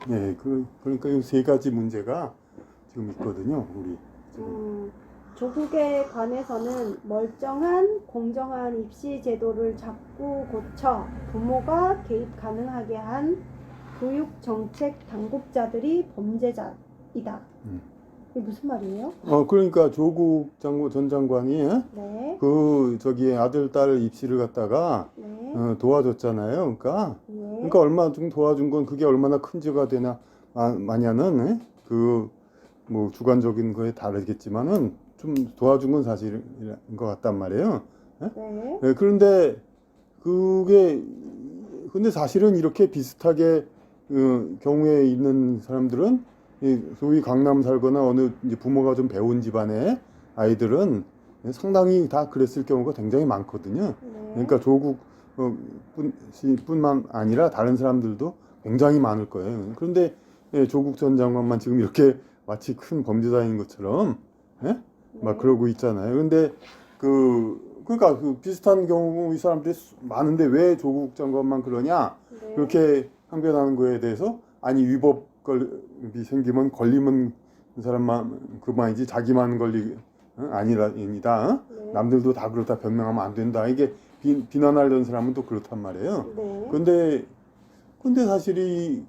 네, 그러니까 이 세 가지 문제가 지금 있거든요. 우리 지금. 조국에 관해서는 멀쩡한 공정한 입시 제도를 자꾸 고쳐 부모가 개입 가능하게 한 교육 정책 당국자들이 범죄자이다. 이게 무슨 말이에요? 그러니까 조국 전 장관이 네. 저기 아들 딸 입시를 갖다가 네. 도와줬잖아요. 그러니까 네. 그러니까 얼마 좀 도와준 건 그게 얼마나 큰 죄가 되나 마냐는 뭐 주관적인 거에 다르겠지만은 좀 도와준 건 사실인 것 같단 말이에요. 네. 네, 근데 사실은 이렇게 비슷하게 경우에 있는 사람들은 소위 강남 살거나 어느 이제 부모가 좀 배운 집안의 아이들은 상당히 다 그랬을 경우가 굉장히 많거든요. 네. 그러니까 조국 뿐만 아니라 다른 사람들도 굉장히 많을 거예요. 그런데 조국 전 장관만 지금 이렇게 마치 큰 범죄자인 것처럼 막 그러고 있잖아요. 근데 그러니까 비슷한 경우 이 사람들이 많은데 왜 조국 장관만 그러냐? 네. 그렇게 항변하는 거에 대해서 아니 위법이 생기면 걸리면 그 사람만 그만이지 자기만 아니다. 네. 남들도 다 그렇다 변명하면 안 된다. 이게 비난하려는 사람은 또 그렇단 말이에요. 네. 근데 사실이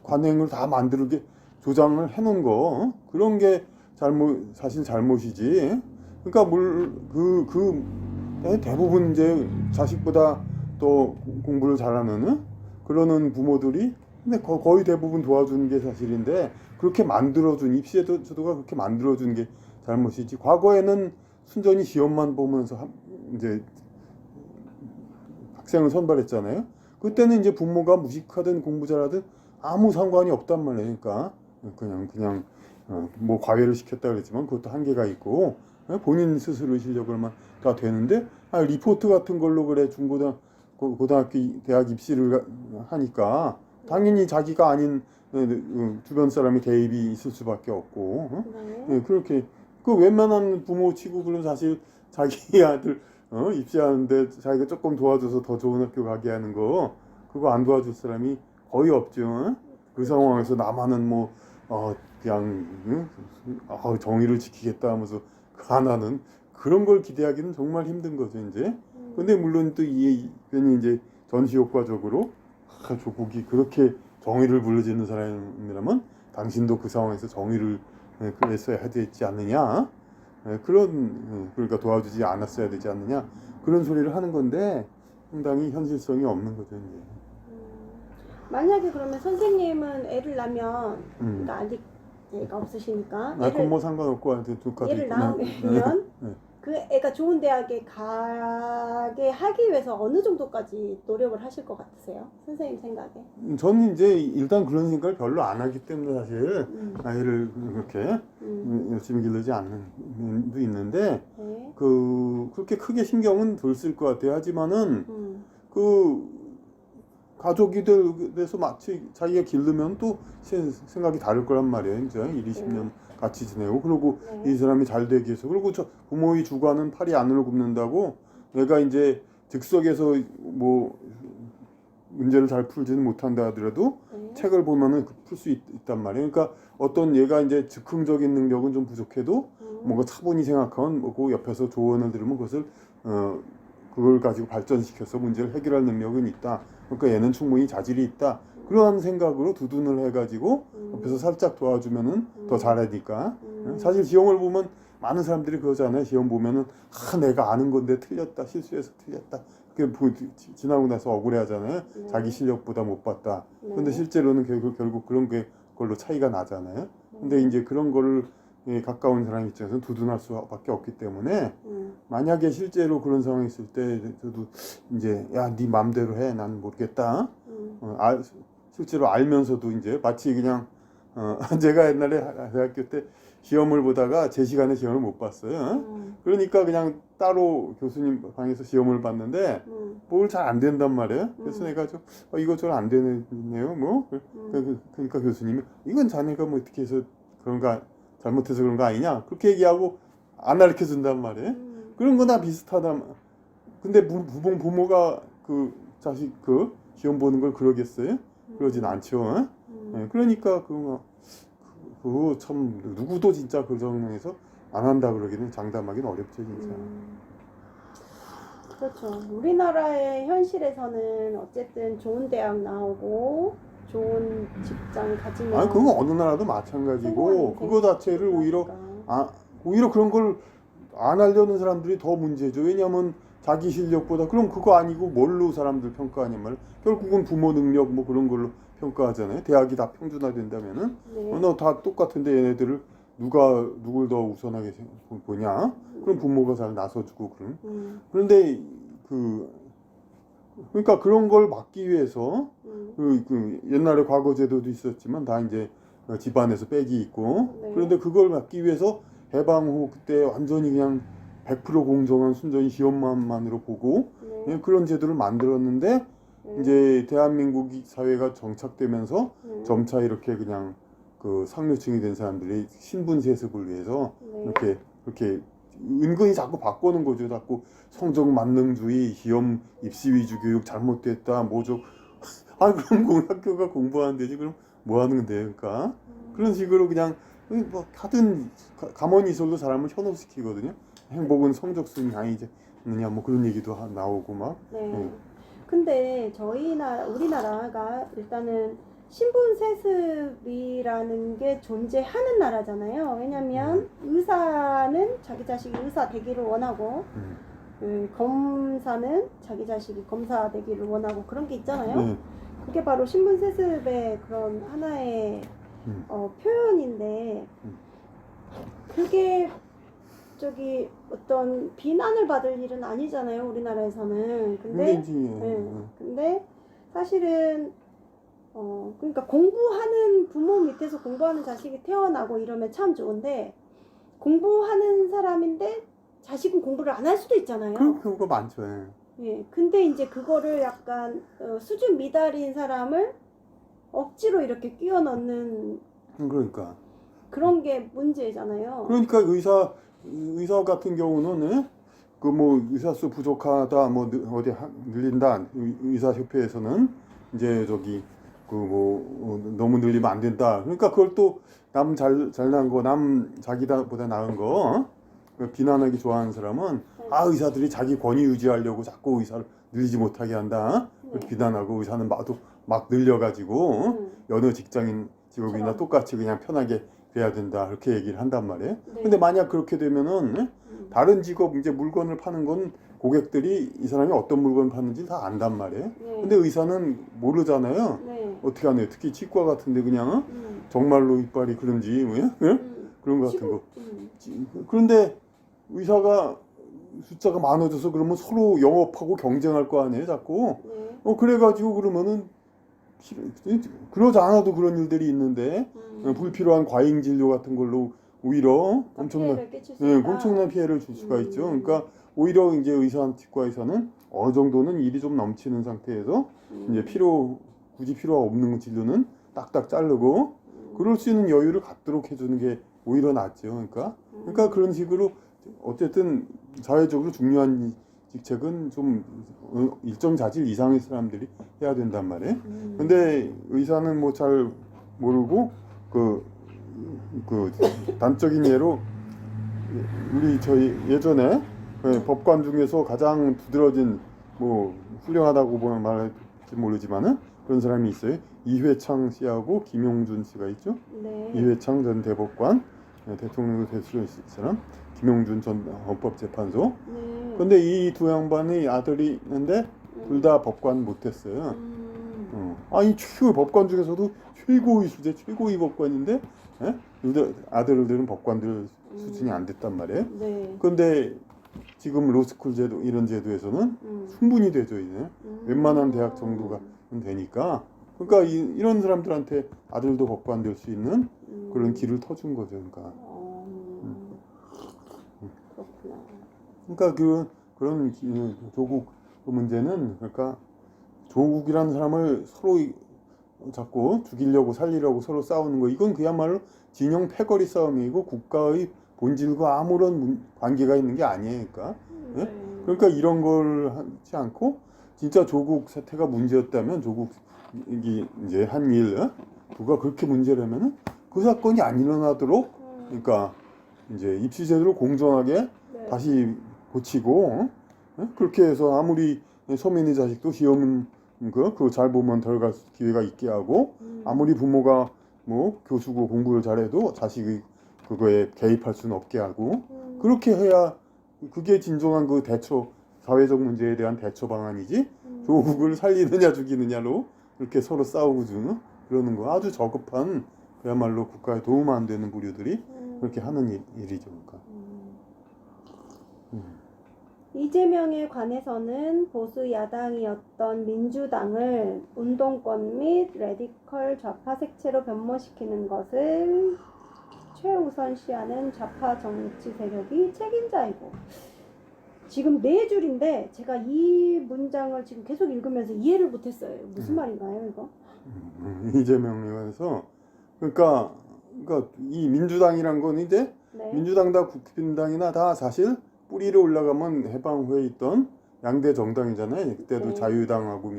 관행을 다 만들게 조장을 해놓은 거 그런 게 사실 잘못이지. 그러니까 대부분 이제 자식보다 또 공부를 잘하는 그러는 부모들이 근데 거의 대부분 도와주는 게 사실인데 그렇게 만들어준 입시제도가 그렇게 만들어준 게 잘못이지. 과거에는 순전히 시험만 보면서 이제 학생을 선발했잖아요. 그때는 이제 부모가 무식하든 공부 잘하든 아무 상관이 없단 말이에요. 그러니까 그냥 뭐 과외를 시켰다 그랬지만 그것도 한계가 있고 본인 스스로 실력을만 다 되는데 리포트 같은 걸로 그래 고등학교 대학 입시를 하니까 당연히 자기가 아닌 주변 사람이 대입이 있을 수밖에 없고 네. 그렇게 웬만한 부모 치고 그런 사실 자기 아들 입시하는데 자기가 조금 도와줘서 더 좋은 학교 가게 하는 거 그거 안 도와줄 사람이 거의 없죠. 그 상황에서 나만은 뭐 그냥 정의를 지키겠다 하면서 하나는 그런 걸 기대하기는 정말 힘든 거죠 이제. 근데 물론 또 괜히 이제 전시 효과적으로 조국이 그렇게 정의를 부르짖는 사람이라면 당신도 그 상황에서 정의를 그랬어야 되지 않느냐. 그러니까 도와주지 않았어야 되지 않느냐 그런 소리를 하는 건데 상당히 현실성이 없는 거죠 이제. 만약에 그러면 선생님은 애를 낳으면 그러니까 아직 애가 없으시니까 그건 뭐 상관없고 애를 낳으면 그 애가 좋은 대학에 가게 하기 위해서 어느 정도까지 노력을 하실 것 같으세요? 선생님 생각에? 저는 이제 일단 그런 생각을 별로 안 하기 때문에 사실 아이를 그렇게 열심히 기르지 않는 분도 있는데 네. 그렇게 크게 신경은 덜 쓸 것 같아요. 하지만은 가족이 돼서 마치 자기가 기르면 또 생각이 다를 거란 말이에요. 이제 20년 같이 지내고 그리고 이 사람이 잘 되기 위해서 그리고 부모의 주관은 팔이 안으로 굽는다고 내가 이제 즉석에서 뭐 문제를 잘 풀지는 못한다 하더라도 책을 보면은 풀 수 있단 말이에요. 그러니까 어떤 얘가 이제 즉흥적인 능력은 좀 부족해도 뭔가 차분히 생각하면 그 옆에서 조언을 들으면 그걸 가지고 발전시켜서 문제를 해결할 능력은 있다. 그러니까 얘는 충분히 자질이 있다. 그러한 생각으로 두둔을 해가지고 옆에서 살짝 도와주면은 더 잘하니까. 사실 시험을 보면 많은 사람들이 그러잖아요. 시험 보면은 내가 아는 건데 틀렸다, 실수해서 틀렸다. 지나고 나서 억울해하잖아요. 자기 실력보다 못 봤다. 근데 실제로는 결국 그런 걸로 차이가 나잖아요. 근데 이제 그런 거를 가까운 사람 입장에서는 두둔할 수밖에 없기 때문에 만약에 실제로 그런 상황이 있을 때 저도 이제 네 맘대로 해. 난 모르겠다. 실제로 알면서도 이제 마치 그냥 제가 옛날에 대학교 때 시험을 보다가 제 시간에 시험을 못 봤어요. 그러니까 그냥 따로 교수님 방에서 시험을 봤는데 뭘 잘 안 된단 말이에요. 그래서 내가 좀 이거 잘 안 되네요. 뭐 그러니까 교수님이 이건 자네가 뭐 어떻게 해서 그런가 잘못해서 그런 거 아니냐 그렇게 얘기하고 안 가르쳐 준단 말이에요. 그런 거나 비슷하다. 근데 부모가 자식 시험 보는 걸 그러겠어요? 그러진 않죠. 예, 그러니까 그거 참 누구도 진짜 그 상황에서 안 한다 그러기는 장담하기는 어렵죠 진짜. 그렇죠. 우리나라의 현실에서는 어쨌든 좋은 대학 나오고 좋은 직장 가지면 아니 그건 어느 나라도 마찬가지고 그거 자체를 오히려 그런 걸 안 하려는 사람들이 더 문제죠. 왜냐하면 자기 실력보다 그럼 그거 아니고 뭘로 사람들 평가하냐면 결국은 부모 능력 뭐 그런 걸로 평가하잖아요. 대학이 다 평준화된다면은 너 다 똑같은데 얘네들을 누굴 더 우선하게 보냐? 그럼 부모가 잘 나서주고 그런데 그러니까 그런 걸 막기 위해서 옛날에 과거 제도도 있었지만 다 이제 집안에서 빽이 있고 그런데 그걸 막기 위해서 해방 후 그때 완전히 그냥 100% 공정한 순전히 시험만으로 보고 그런 제도를 만들었는데 이제 대한민국 사회가 정착되면서 점차 이렇게 그냥 그 상류층이 된 사람들이 신분 세습을 위해서 이렇게 은근히 자꾸 바꾸는 거죠. 자꾸 성적 만능주의, 시험 입시 위주 교육 잘못됐다, 뭐죠? 아 그럼 학교가 공부하는 데지 그럼 뭐 하는 건데, 그러니까 그런 식으로 그냥 뭐 하든 가만히 있어도 사람을 현혹시키거든요. 행복은 성적 순위 아니냐 뭐 그런 얘기도 나오고 막. 근데 우리나라가 일단은 신분 세습이라는 게 존재하는 나라잖아요. 왜냐면 의사는 자기 자식이 의사 되기를 원하고 검사는 자기 자식이 검사 되기를 원하고 그런 게 있잖아요. 그게 바로 신분 세습의 그런 하나의 표현인데 그게 어떤 비난을 받을 일은 아니잖아요, 우리나라에서는. 근데 사실은 그러니까 공부하는 부모 밑에서 공부하는 자식이 태어나고 이러면 참 좋은데 공부하는 사람인데 자식은 공부를 안 할 수도 있잖아요. 그런 거 많죠. 예. 근데 이제 그거를 약간 수준 미달인 사람을 억지로 이렇게 끼워 넣는 그러니까 그런 게 문제잖아요. 그러니까 의사 같은 경우는 그 뭐 의사 수 부족하다 뭐 어디 늘린다 의사협회에서는 이제 그 뭐 너무 늘리면 안 된다. 그러니까 그걸 또 남 잘난 거 남 자기보다 나은 거 비난하기 좋아하는 사람은 의사들이 자기 권위 유지하려고 자꾸 의사를 늘리지 못하게 한다. 비난하고 의사는 막 늘려가지고 여느 직업이나 똑같이 그냥 편하게 돼야 된다. 그렇게 얘기를 한단 말이에요. 근데 만약 그렇게 되면은 다른 직업 이제 물건을 파는 건 고객들이 이 사람이 어떤 물건을 파는지 다 안단 말이에요. 근데 의사는 모르잖아요. 어떻게 하네요. 특히 치과 같은데 그냥 정말로 이빨이 그런지 그런 거 같은 거. 그런데 의사가 숫자가 많아져서 그러면 서로 영업하고 경쟁할 거 아니에요, 자꾸. 그래가지고 그러면은 그러지 않아도 그런 일들이 있는데 불필요한 과잉 진료 같은 걸로 오히려 엄청난 피해를 줄 수가 있죠. 그러니까 오히려 이제 치과에서는 어느 정도는 일이 좀 넘치는 상태에서 이제 굳이 필요가 없는 진료는 딱딱 자르고 그럴 수 있는 여유를 갖도록 해주는 게 오히려 낫죠. 그러니까 그런 식으로 어쨌든 사회적으로 중요한 직책은 좀 일정 자질 이상의 사람들이 해야 된단 말이에요. 근데 의사는 뭐 잘 모르고 그 단적인 예로 저희 예전에 법관 중에서 가장 두드러진 뭐 훌륭하다고 말할지 모르지만은 그런 사람이 있어요. 이회창 씨하고 김용준 씨가 있죠. 이회창 전 대법관, 대통령도 될 수 있는 사람, 김용준 전 헌법재판소. 근데 이 두 양반의 아들이 있는데 둘 다 법관 못했어요. 이 법관 중에서도 최고의 수제, 최고의 법관인데 아들들은 법관들 수준이 안 됐단 말이에요. 그런데 지금 로스쿨 제도 이런 제도에서는 충분히 되죠. 이제 웬만한 대학 정도가 되니까. 그러니까 이런 사람들한테 아들도 법관 될 수 있는 그런 길을 터준 거죠. 그러니까 그런 조국 문제는 그러니까 조국이라는 사람을 서로 자꾸 죽이려고 살리려고 서로 싸우는 거 이건 그야말로 진영 패거리 싸움이고 국가의 본질과 아무런 관계가 있는 게 아니에요. 그러니까 이런 걸 하지 않고 진짜 조국 사태가 문제였다면 조국이 이제 한 일 그가 그렇게 문제라면은 그 사건이 안 일어나도록 그러니까 이제 입시 제도를 공정하게 네. 다시 고치고 그렇게 해서 아무리 서민의 자식도 시험 그거 잘 보면 들어갈 기회가 있게 하고 아무리 부모가 뭐 교수고 공부를 잘해도 자식이 그거에 개입할 수는 없게 하고 그렇게 해야 그게 진정한 그 대처 사회적 문제에 대한 대처 방안이지 조국을 살리느냐 죽이느냐로 그렇게 서로 싸우고 주는 그러는 거 아주 저급한 그야말로 국가에 도움 안 되는 부류들이 그렇게 하는 일이죠. 그러니까. 이재명에 관해서는 보수 야당이었던 민주당을 운동권 및 레디컬 좌파 색채로 변모시키는 것을 최우선시하는 좌파 정치 세력이 책임자이고 지금 네 줄인데 제가 이 문장을 지금 계속 읽으면서 이해를 못했어요. 무슨 말인가요 이거? 이재명에 관해서 그러니까 이 민주당이란 건 이제 네. 민주당다 국민당이나 다 사실 뿌리를 올라가면 해방후에 있던 양대 정당이잖아요. 그때도 네. 자유당하고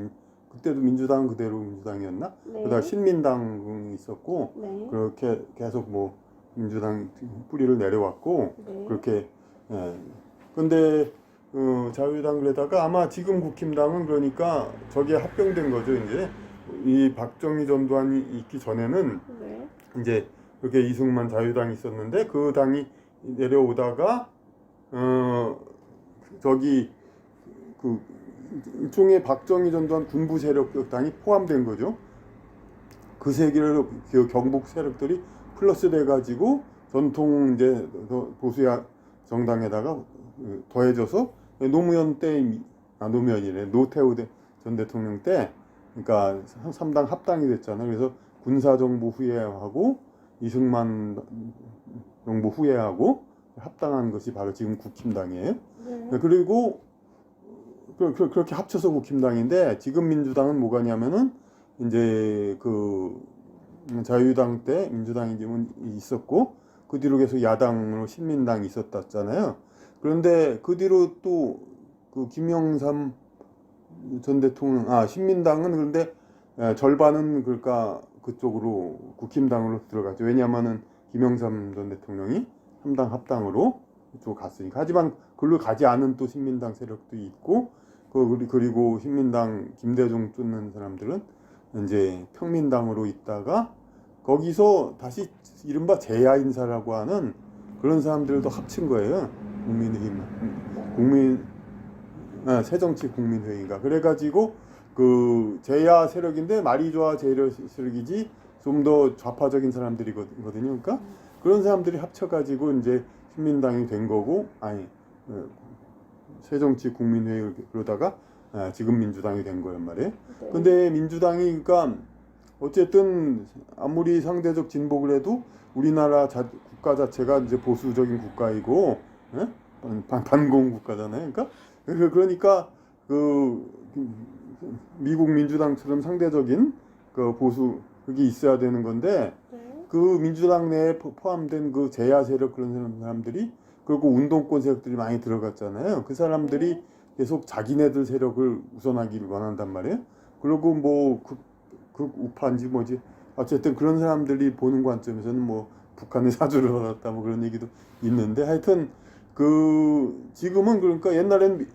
그때도 민주당 그대로 민주당이었나? 네. 그러다 신민당이 있었고 네. 그렇게 계속 뭐 민주당 뿌리를 내려왔고 네. 그렇게 근데 자유당 그러다가 아마 지금 국힘당은 그러니까 저게 합병된 거죠. 이제 이 박정희 전두환이 있기 전에는 네. 이제 그렇게 이승만 자유당이 있었는데 그 당이 내려오다가 저기 그 일종의 박정희 전두환 군부 세력당이 포함된 거죠. 그 세계를 그 경북 세력들이 플러스 돼 가지고 전통 이제 보수야 정당에다가 더해져서 노무현 때 노무현이래 노태우 전 대통령 때 그러니까 3당 합당이 됐잖아요. 그래서 군사정부 후예하고 이승만 정부 후예하고 합당한 것이 바로 지금 국힘당이에요. 네. 그리고 그렇게 합쳐서 국힘당인데 지금 민주당은 뭐가냐면은 이제 그 자유당 때 민주당이 있었고 그 뒤로 계속 야당으로 신민당이 있었잖아요. 그런데 그 뒤로 또 그 김영삼 전 대통령 신민당은 그런데 절반은 그러니까 그쪽으로 국힘당으로 들어갔죠. 왜냐하면은 김영삼 전 대통령이 3당 합당으로 그쪽 갔으니까. 하지만 그걸로 가지 않은 또 신민당 세력도 있고 그리고 신민당 김대중 쫓는 사람들은 이제 평민당으로 있다가 거기서 다시 이른바 재야 인사라고 하는 그런 사람들도 합친 거예요. 새정치 국민회의가 그래가지고 그 재야 세력인데 말이 좋아 재야 세력이지 좀 더 좌파적인 사람들이거든요. 그러니까 그런 사람들이 합쳐가지고 이제 신민당이 된 거고 새정치 국민회의 그러다가 지금 민주당이 된 거란 말이에요. 네. 근데 민주당이 그러니까 어쨌든 아무리 상대적 진보를 해도 우리나라 국가 자체가 이제 보수적인 국가이고 반공 국가잖아요. 그러니까 그 미국 민주당처럼 상대적인 그 보수 그게 있어야 되는 건데 네. 그 민주당 내에 포함된 그 재야 세력 그런 사람들이 그리고 운동권 세력들이 많이 들어갔잖아요. 그 사람들이 계속 자기네들 세력을 우선하기를 원한단 말이에요. 그리고 뭐 그 우파인지 뭐지 어쨌든 그런 사람들이 보는 관점에서는 뭐 북한의 사주를 받았다 뭐 그런 얘기도 있는데 하여튼 그 지금은 그러니까 옛날에는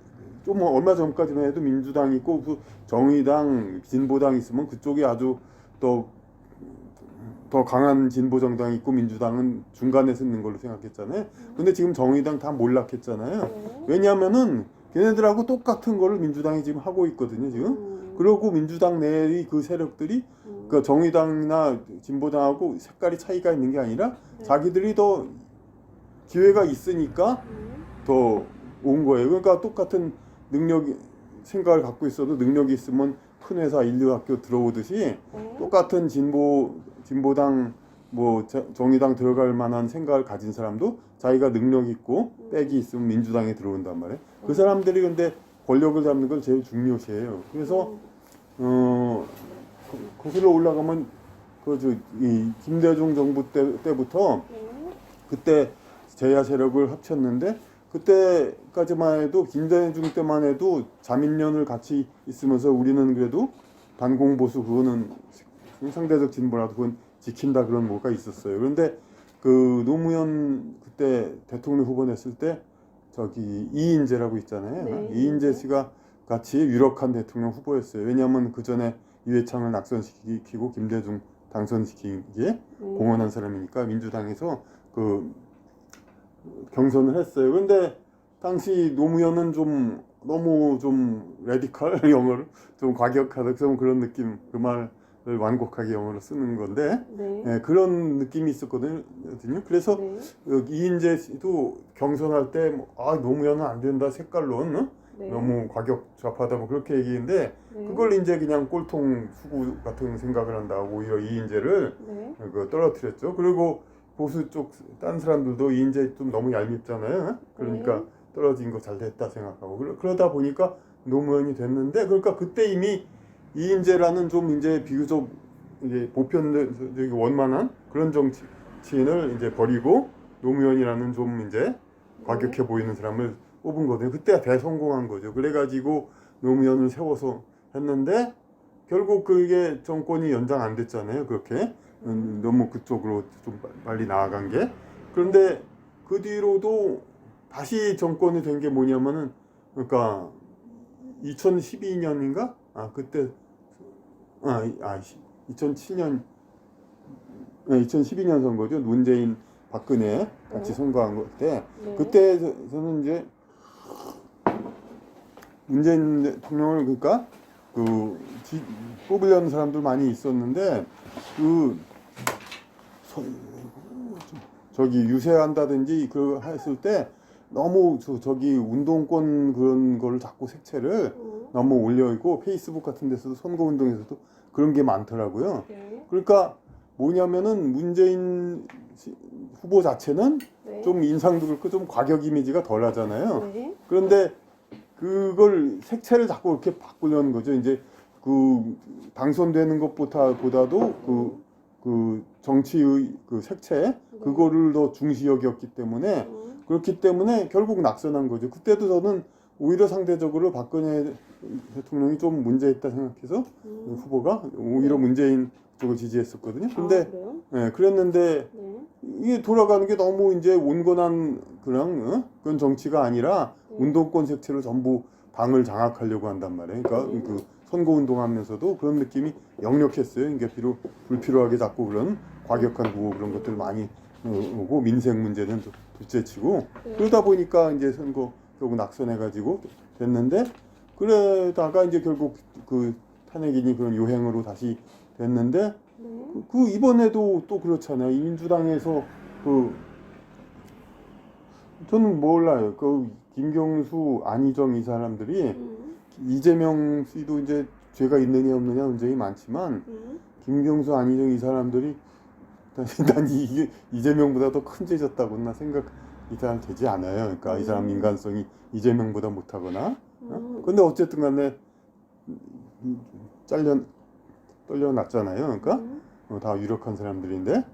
좀 얼마 전까지만 해도 민주당 있고 그 정의당 진보당 있으면 그쪽이 아주 더 강한 진보 정당이 있고 민주당은 중간에 서는 걸로 생각했잖아요. 근데 지금 정의당 다 몰락했잖아요. 네. 왜냐하면은 걔네들하고 똑같은 거를 민주당이 지금 하고 있거든요. 지금. 그리고 민주당 내의 그 세력들이 그 정의당이나 진보당하고 색깔이 차이가 있는 게 아니라 자기들이 더 기회가 있으니까 더 온 거예요. 그러니까 똑같은 생각을 갖고 있어도 능력이 있으면 큰 회사 인류학교 들어오듯이 똑같은 진보당 뭐 정의당 들어갈 만한 생각을 가진 사람도 자기가 능력 있고 백이 있으면 민주당에 들어온단 말이에요. 그 사람들이 근데 권력을 잡는 걸 제일 중요시해요. 그래서 거기로 올라가면 이 김대중 정부 때부터 그때 재야 세력을 합쳤는데 그때까지만 해도 김대중 때만 해도 자민련을 같이 있으면서 우리는 그래도 반공보수 그거는 상대적 진보라도 그건 지킨다 그런 뭐가 있었어요. 그런데 그 노무현 그때 대통령 후보 냈을 때 저기 이인재라고 있잖아요. 네. 이인재 씨가 같이 유력한 대통령 후보였어요. 왜냐하면 그 전에 이회창을 낙선시키고 김대중 당선시키기에 공헌한 사람이니까 민주당에서 그 경선을 했어요. 그런데 당시 노무현은 좀 너무 좀 레디컬 영어를 좀 과격하다 좀 그런 느낌 그 말을 완곡하게 영어로 쓰는 건데 네. 예, 그런 느낌이 있었거든요. 그래서 네. 이인재 씨도 경선할 때 노무현은 안 된다 색깔론 네. 너무 과격 좌파다 뭐 그렇게 얘기했는데 네. 그걸 이제 그냥 꼴통 수구 같은 생각을 한다고 오히려 이인재를 네. 떨어뜨렸죠. 그리고 보수 쪽 딴 사람들도 이인재 좀 너무 얄밉잖아요. 그러니까 떨어진 거 잘 됐다 생각하고 그러다 보니까 노무현이 됐는데 그러니까 그때 이미 이인재라는 좀 이제 비교적 이제 보편적이고 원만한 그런 정치인을 이제 버리고 노무현이라는 좀 이제 과격해 보이는 사람을 뽑은 거거든요. 그때가 대성공한 거죠. 그래가지고 노무현을 세워서 했는데 결국 그게 정권이 연장 안 됐잖아요. 그렇게 너무 그쪽으로 좀 빨리 나아간 게. 그런데 그 뒤로도 다시 정권이 된 게 뭐냐면은 그러니까 2012년인가? 그때 2007년 2012년 선거죠. 문재인 박근혜 같이 선거한 때 그때서는 이제 문재인 대통령을 그러니까 뽑으려는 사람들 많이 있었는데 저기 유세한다든지 그 했을 때 너무 저기 운동권 그런 거를 자꾸 색채를 너무 올려 있고 페이스북 같은 데서도 선거 운동에서도 그런 게 많더라고요. 그러니까 뭐냐면은 문재인 후보 자체는 좀 인상도 그렇고 좀 과격 이미지가 덜 하잖아요. 그런데 그걸 색채를 자꾸 이렇게 바꾸려는 거죠. 이제 그 당선되는 것보다도 그 정치의 그 색채 그거를 더 중시 여겼기 때문에 그렇기 때문에 결국 낙선한 거죠. 그때도 저는 오히려 상대적으로 박근혜 대통령이 좀 문제있다 생각해서 후보가 오히려 문재인 쪽을 지지했었거든요. 근데 그랬는데 이게 돌아가는 게 너무 이제 온건한 그런 정치가 아니라 운동권 색채로 전부 당을 장악하려고 한단 말이에요. 그러니까 그 선거 운동하면서도 그런 느낌이 역력했어요. 그러니까 불필요하게 자꾸 그런 과격한 구호 그런 것들 많이 오고 민생 문제는 둘째치고 그러다 보니까 이제 선거 결국 낙선해가지고 됐는데 그러다가 이제 결국 그 탄핵이니 그런 요행으로 다시 됐는데 그 이번에도 또 그렇잖아요. 이 민주당에서 저는 몰라요. 그 김경수, 안희정 이 사람들이 이재명 씨도 이제 죄가 있느냐 없느냐 논쟁이 많지만 김경수, 안희정 이 사람들이 난 이재명보다 더 큰 죄 졌다고나 생각이 잘 되지 않아요. 그러니까 이 사람 인간성이 이재명보다 못하거나. 근데 어쨌든 간에 떨려놨잖아요. 그러니까 다 유력한 사람들인데.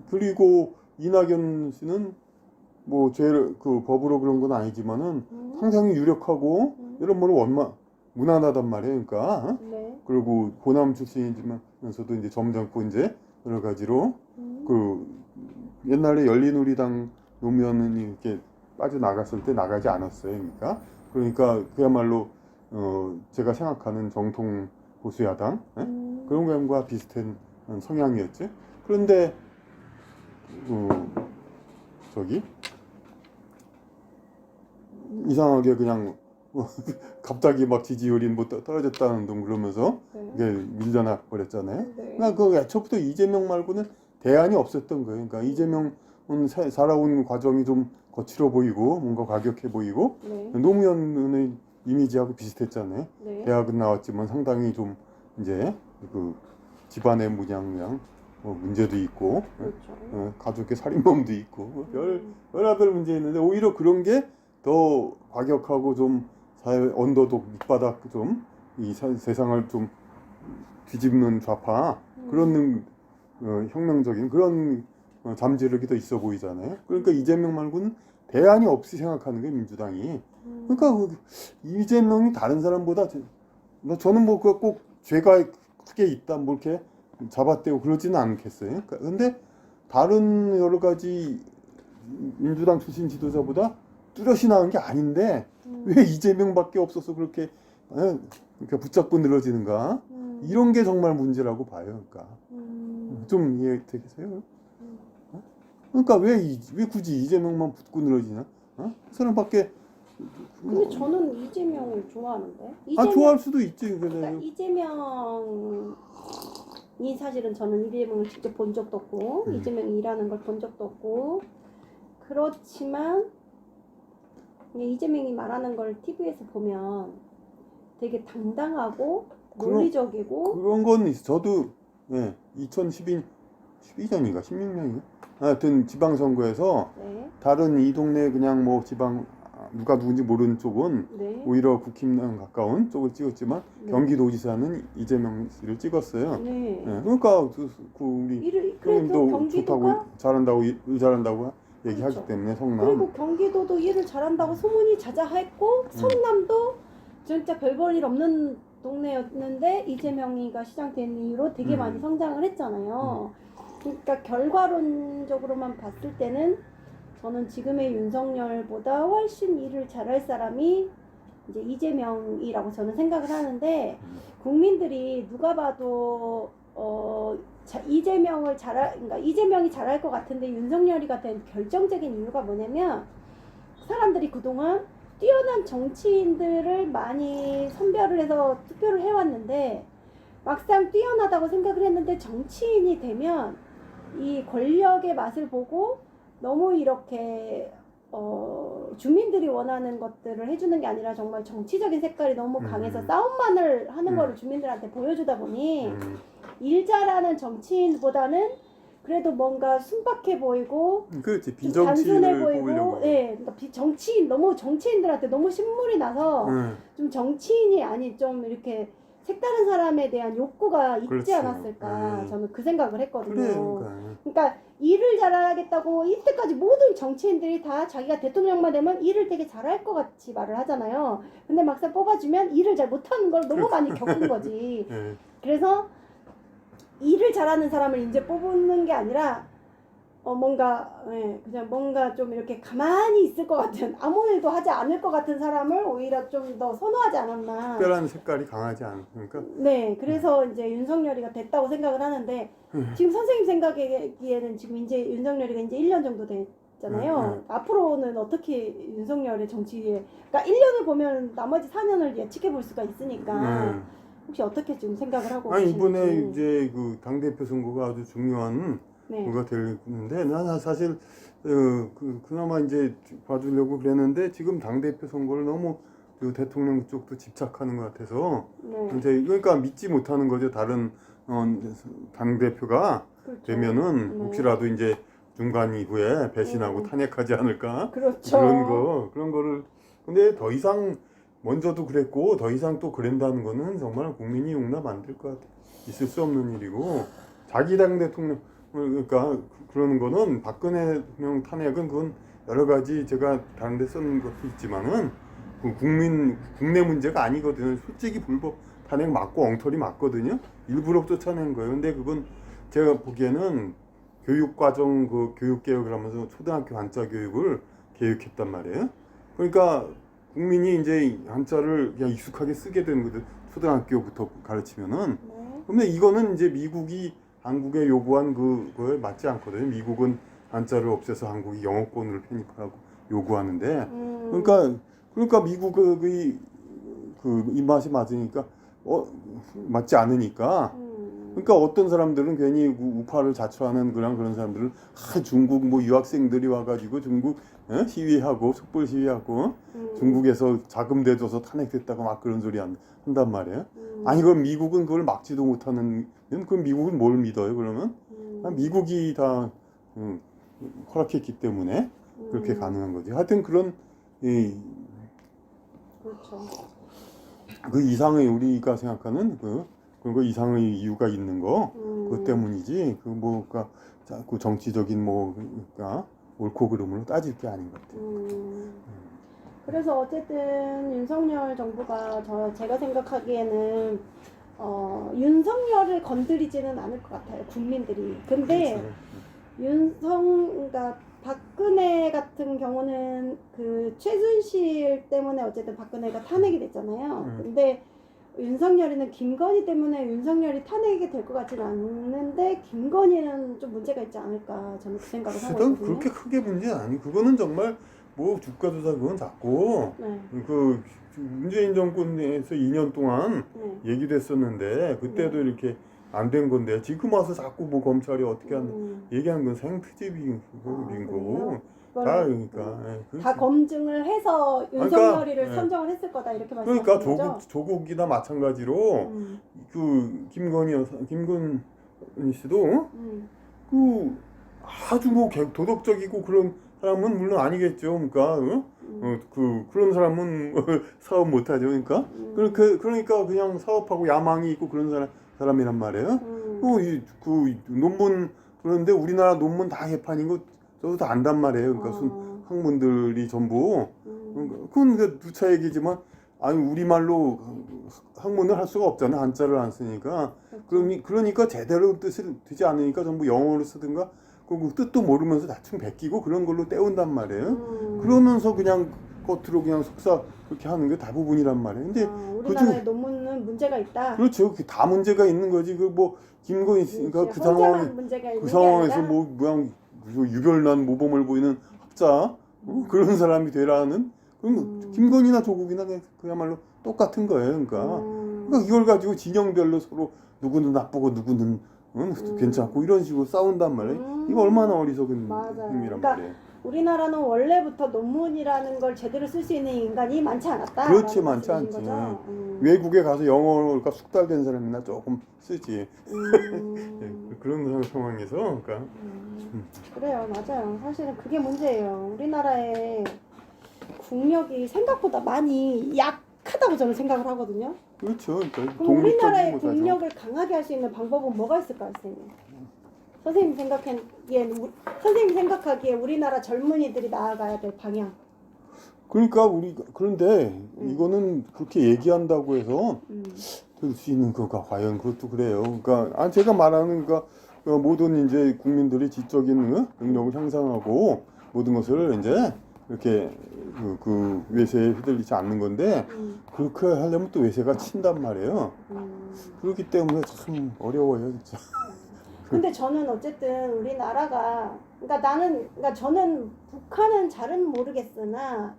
그리고 이낙연 씨는 뭐 죄를 그 법으로 그런 건 아니지만은 상당히 유력하고 이런 뭐는 무난하단 말이에요. 그러니까 그리고 호남 출신이지만서도 이제 점잖고 이제 여러 가지로 그 옛날에 열린우리당 노무현이 이렇게 빠져나갔을 때 나가지 않았어요. 그러니까 그야말로 제가 생각하는 정통 보수야당 그런 거과 비슷한 성향이었죠. 그런데 저기 이상하게 그냥 갑자기 막 지지율이 뭐 떨어졌다는 둥 그러면서 이게 밀려나 버렸잖아요. 그러니까 그 애초부터 이재명 말고는 대안이 없었던 거예요. 그러니까 이재명은 살아온 과정이 좀 거칠어 보이고 뭔가 과격해 보이고 노무현의 이미지하고 비슷했잖아요. 대학은 나왔지만 상당히 좀 이제 그 집안의 문양 문제도 있고 가족의 살인범도 있고 별의별 문제 있는데 오히려 그런 게 더 과격하고 좀 사회 언더독 밑바닥 좀 이 세상을 좀 뒤집는 좌파 그런 혁명적인 그런 잠재력이 더 있어 보이잖아요. 그러니까 이재명 말고는 대안이 없이 생각하는 게 민주당이. 그러니까 이재명이 다른 사람보다 저는 뭐 꼭 죄가 크게 있다 뭐 이렇게 잡아떼고 그러지는 않겠어요. 근데 다른 여러 가지 민주당 출신 지도자보다 뚜렷이 나은 게 아닌데 왜 이재명밖에 없어서 그렇게 그러니까 붙잡고 늘어지는가? 이런 게 정말 문제라고 봐요. 그러니까 좀 이해되겠어요? 그러니까 왜 굳이 이재명만 붙고 늘어지냐? 그 사람밖에. 근데 저는 이재명을 좋아하는데. 좋아할 수도 있지. 그러니까 이재명이 사실은 저는 이재명을 직접 본 적도 없고 이재명이 일하는 걸 본 적도 없고 그렇지만 이재명이 말하는 걸 TV에서 보면 되게 당당하고 논리적이고 그런 건 있어. 저도 2012년인가 16년인가 하여튼 지방선거에서 다른 이 동네 그냥 뭐 지방 누가 누군지 모르는 쪽은 오히려 국힘당 가까운 쪽을 찍었지만 경기도지사는 이재명 씨를 찍었어요. 그러니까 우리 형님도 좋다고 잘한다고 일 잘한다고 얘기하기 때문에 성남. 그리고 경기도도 일을 잘한다고 소문이 자자했고 성남도 진짜 별볼 일 없는 동네였는데 이재명이가 시장된 이후로 되게 많이 성장을 했잖아요. 그러니까 결과론적으로만 봤을 때는 저는 지금의 윤석열보다 훨씬 일을 잘할 사람이 이제 이재명이라고 저는 생각을 하는데 국민들이 누가 봐도 그러니까 이재명이 잘할 것 같은데 윤석열이가 된 결정적인 이유가 뭐냐면 사람들이 그동안 뛰어난 정치인들을 많이 선별을 해서 투표를 해왔는데 막상 뛰어나다고 생각을 했는데 정치인이 되면 이 권력의 맛을 보고 너무 이렇게 주민들이 원하는 것들을 해주는 게 아니라 정말 정치적인 색깔이 너무 강해서 싸움만을 하는 거를 주민들한테 보여주다 보니 일 잘하는 정치인보다는 그래도 뭔가 순박해 보이고 그렇지 단순해 보이고 그러니까 너무 정치인들한테 너무 신물이 나서 좀 정치인이 아닌 좀 이렇게 색다른 사람에 대한 욕구가 있지 않았을까 저는 그 생각을 했거든요. 그러니까 일을 잘하겠다고 이때까지 모든 정치인들이 다 자기가 대통령만 되면 일을 되게 잘할 것 같이 말을 하잖아요. 근데 막상 뽑아주면 일을 잘 못하는 걸 너무 많이 겪은 거지. 그래서 일을 잘하는 사람을 이제 뽑는 게 아니라 그냥 뭔가 좀 이렇게 가만히 있을 것 같은 아무 일도 하지 않을 것 같은 사람을 오히려 좀 더 선호하지 않았나. 특별한 색깔이 강하지 않으니까. 그래서 이제 윤석열이가 됐다고 생각을 하는데 지금 선생님 생각에는 지금 이제 윤석열이가 이제 1년 정도 됐잖아요. 앞으로는 어떻게 윤석열의 정치에 그러니까 1년을 보면 나머지 4년을 예측해 볼 수가 있으니까 혹시 어떻게 지금 생각을 하고 계신지. 이번에 이제 그 당대표 선거가 아주 중요한 뭐가 되는데 나는 사실 그나마 이제 봐주려고 그랬는데 지금 당대표 선거를 너무 그 대통령 쪽도 집착하는 것 같아서 이제 그러니까 믿지 못하는 거죠. 다른 당대표가 되면은 혹시라도 이제 중간 이후에 배신하고 탄핵하지 않을까 그런 거를 근데 더 이상 먼저도 그랬고 더 이상 또 그런다는 거는 정말 국민이 용납 안 될 것 같아. 있을 수 없는 일이고 자기 당 대통령 그러니까 그러는 거는 박근혜 대통령 탄핵은 그건 여러 가지 제가 다른 데 쓰는 것도 있지만은 그 국내 문제가 아니거든요. 솔직히 불법 탄핵 맞고 엉터리 맞거든요. 일부러 쫓아낸 거예요. 근데 그건 제가 보기에는 교육과정 그 교육개혁을 하면서 초등학교 한자 교육을 개혁했단 말이에요. 그러니까 국민이 이제 한자를 그냥 익숙하게 쓰게 되는 거죠. 초등학교부터 가르치면은. 근데 이거는 이제 미국이 한국에 요구한 그거에 맞지 않거든요. 미국은 한자를 없애서 한국이 영어권을 편입하라고 요구하는데, 그러니까 미국의 그 입맛이 맞으니까 맞지 않으니까. 그러니까 어떤 사람들은 괜히 우파를 자처하는 그런 사람들은 중국 뭐 유학생들이 와가지고 중국 시위하고 촛불 시위하고 중국에서 자금 대줘서 탄핵됐다고 막 그런 소리 한단 말이에요. 아니 그럼 미국은 그걸 막지도 못하는 그럼 미국은 뭘 믿어요 그러면? 미국이 다 허락했기 때문에 그렇게 가능한 거지. 하여튼 그런 그 이상의 우리가 생각하는 그거 이상의 이유가 있는 거 그것 때문이지 그 뭐가 그 정치적인 뭐가 옳고 그름으로 따질 게 아닌 것 같아요. 그래서 어쨌든 윤석열 정부가 제가 생각하기에는 윤석열을 건드리지는 않을 것 같아요, 국민들이. 근데 그러니까 박근혜 같은 경우는 그 최순실 때문에 어쨌든 박근혜가 탄핵이 됐잖아요. 근데 윤석열이는 김건희 때문에 윤석열이 탄핵이 될 것 같지는 않는데 김건희는 좀 문제가 있지 않을까, 저는 그 생각을 하고 있거든요. 그렇게 크게 문제 아니. 그거는 정말 뭐 주가 조사 그건 자꾸 네. 그 문재인 정권에서 2년 동안 네. 얘기됐었는데 그때도 이렇게 안 된 건데 지금 와서 자꾸 뭐 검찰이 어떻게 얘기하는 건 생트집인 거고. 다 그러니까 다 검증을 해서 윤석열이를 선정을 했을 거다, 이렇게 말씀하시는 그러니까 거죠? 조국이나 마찬가지로 그 김건희 씨도 그 아주 뭐 도덕적이고 그런 사람은 물론 아니겠죠. 그러니까 그런 사람은 사업 못하죠. 그러니까 그러니까 그냥 사업하고 야망이 있고 그런 사람이란 말이에요. 그 논문 그런데 우리나라 논문 다 개판인 거 저도 다 안단 말이에요. 그러니까 학문들이 전부 그건 누차 얘기지만 아니 우리말로 학문을 할 수가 없잖아. 한자를 안 쓰니까. 그러니까 제대로 뜻을 되지 않으니까 전부 영어로 쓰든가 그 뜻도 모르면서 대충 베끼고 그런 걸로 때운단 말이에요. 그러면서 그냥 겉으로 그냥 속사 그렇게 하는 게 대부분이란 말이에요. 근데 우리나라의 논문은 문제가 있다. 그렇죠. 다 문제가 있는 거지. 그 뭐 김건희 씨가 그 상황에서 뭐 모양 유별난 모범을 보이는 학자 그런 사람이 되라는 그럼 김건희나 조국이나 그야말로 똑같은 거예요. 그러니까 이걸 가지고 진영별로 서로 누구는 나쁘고 누구는 괜찮고 이런 식으로 싸운단 말이에요. 이거 얼마나 어리석은 행위란 말이에요. 우리나라는 원래부터 논문이라는 걸 제대로 쓸 수 있는 인간이 많지 않았다. 그렇지, 많지 않지. 외국에 가서 영어가 숙달된 사람이나 조금 쓰지. 그런 상황에서 그러니까. 그래요, 맞아요. 사실은 그게 문제예요. 우리나라의 국력이 생각보다 많이 약하다고 저는 생각을 하거든요. 그렇죠. 그러니까 그럼 우리나라의 국력을 강하게 할 수 있는 방법은 뭐가 있을까요, 선생님? 선생님 생각하기에 우리나라 젊은이들이 나아가야 될 방향. 그러니까 그런데 이거는 그렇게 얘기한다고 해서 될 수 있는 거가 과연 그것도 그래요. 그러니까 제가 말하는 모든 이제 국민들이 지적인 능력을 향상하고 모든 것을 이제 이렇게 그 외세에 휘둘리지 않는 건데 그렇게 하려면 또 외세가 친단 말이에요. 그렇기 때문에 참 어려워요, 진짜. 근데 저는 어쨌든 우리나라가 그러니까 저는 북한은 잘은 모르겠으나